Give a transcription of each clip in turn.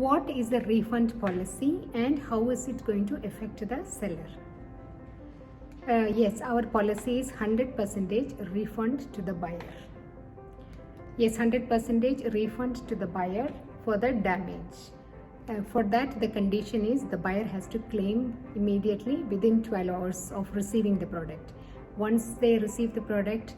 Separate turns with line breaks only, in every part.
What is the refund policy and how is it going to affect the seller? Yes, our policy is 100% refund to the buyer. Yes, 100% refund to the buyer for the damage. For that, the condition is the buyer has to claim immediately within 12 hours of receiving the product. Once they receive the product,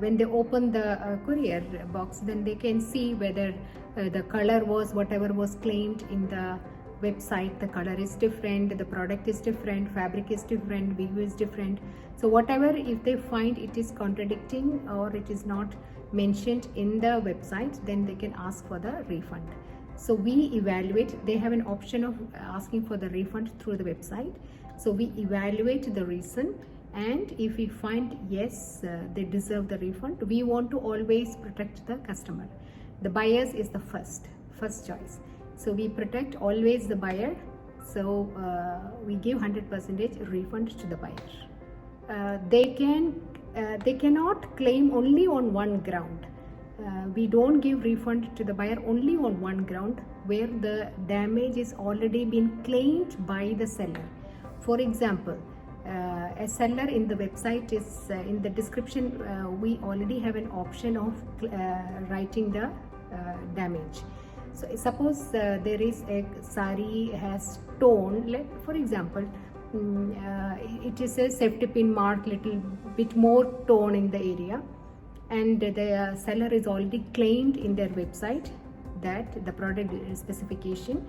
when they open the courier box, then they can see whether the color was whatever was claimed in the website, the color is different, the product is different, fabric is different, weave is different. So whatever, if they find it is contradicting or it is not mentioned in the website, then they can ask for the refund. So we evaluate, they have an option of asking for the refund through the website. So we evaluate the reason, and if we find yes, they deserve the refund, we want to always protect the customer. The buyers is the first choice. So we protect always the buyer. So we give 100% refund to the buyer. They cannot claim only on one ground. We don't give refund to the buyer only on one ground where the damage is already been claimed by the seller. For example, a seller in the website is in the description, we already have an option of writing the damage. So suppose there is a sari has torn, like for example, it is a safety pin mark, little bit more torn in the area, and the seller is already claimed in their website that the product specification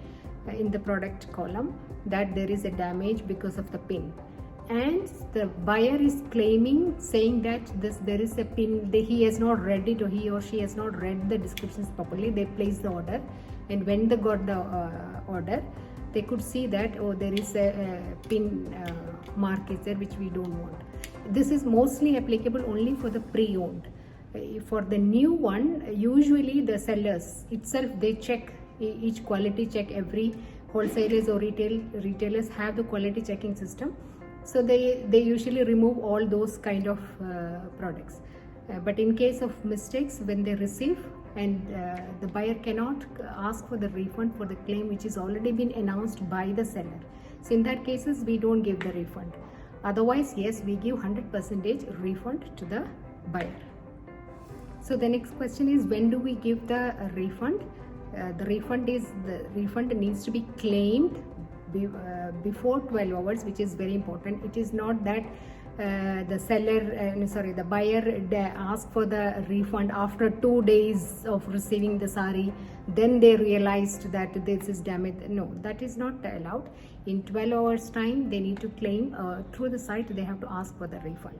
in the product column that there is a damage because of the pin, and the buyer is claiming, saying that there is a pin, he has not read it, or he or she has not read the descriptions properly. They place the order, and when they got the order, they could see that there is a pin mark is there, which we don't want. This is mostly applicable only for the pre-owned. For the new one, usually the sellers itself, they check each quality check. Every wholesalers or retailers have the quality checking system. So they usually remove all those kind of products. But in case of mistakes, when they receive, and the buyer cannot ask for the refund for the claim which is already been announced by the seller. So in that cases, we don't give the refund. Otherwise, yes, we give 100% refund to the buyer. So the next question is, when do we give the refund? The refund needs to be claimed before 12 hours, which is very important. It is not that the buyer asks for the refund after 2 days of receiving the sari, then they realized that this is damaged. No, that is not allowed. In 12 hours time, they need to claim through the site. They have to ask for the refund.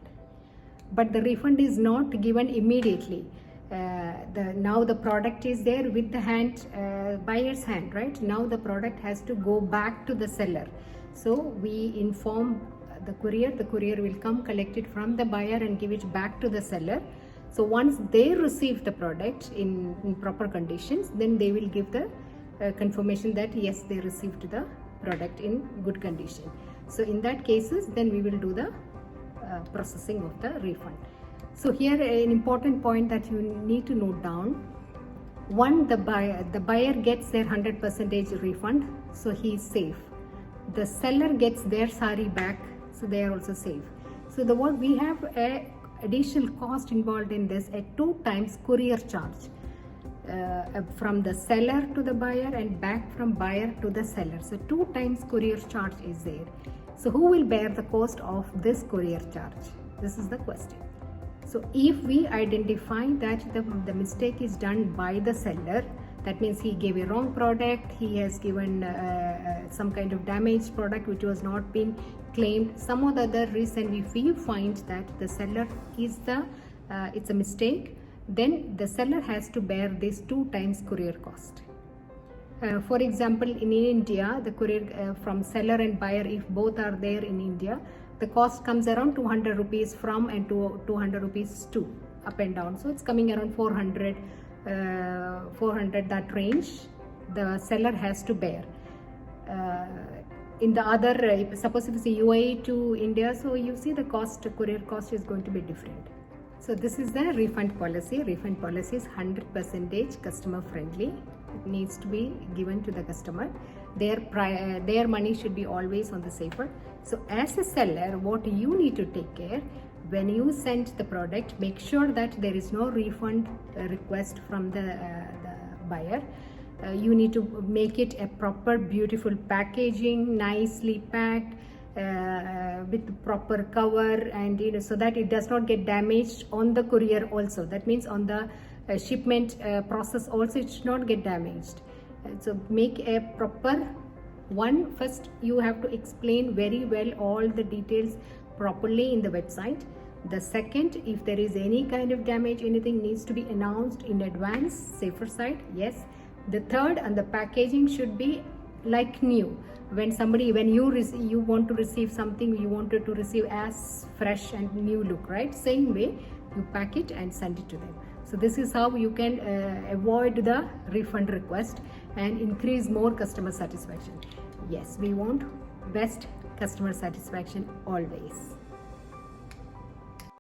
But the refund is not given immediately. Now the product is there with the buyer's hand, right? Now the product has to go back to the seller. So we inform the courier will come, collect it from the buyer and give it back to the seller. So once they receive the product in proper conditions, then they will give the confirmation that yes, they received the product in good condition. So in that cases, then we will do the processing of the refund. So here an important point that you need to note down. One, the buyer gets their 100% refund, so he is safe. The seller gets their sari back, so they are also safe. So we have a additional cost involved in this, a 2 times courier charge from the seller to the buyer and back from buyer to the seller. So 2 times courier charge is there. So who will bear the cost of this courier charge? This is the question. So if we identify that the mistake is done by the seller, that means he gave a wrong product, he has given some kind of damaged product which was not been claimed, some other reason, if we find that the seller is it's a mistake, then the seller has to bear this 2 times courier cost. For example, in India, the courier from seller and buyer, if both are there in India, the cost comes around 200 rupees from and to 200 rupees to, up and down. So it's coming around 400, that range the seller has to bear. In the other, suppose if it's UAE to India, so you see the courier cost is going to be different. So this is the refund policy. Refund policy is 100% customer friendly. It needs to be given to the customer. Their money should be always on the safer. So as a seller, what you need to take care, when you send the product, make sure that there is no refund request from the buyer. You need to make it a proper beautiful packaging, nicely packed, with proper cover, and so that it does not get damaged on the courier also. That means on the shipment process also it should not get damaged. So make a proper one. First you have to explain very well all the details properly in the website. The second, if there is any kind of damage, anything needs to be announced in advance, safer side, yes. The third, and the packaging should be like new. When you want to receive something, you wanted to receive as fresh and new look, right? Same way you pack it and send it to them. So this is how you can avoid the refund request and increase more customer satisfaction. Yes, we want best customer satisfaction always.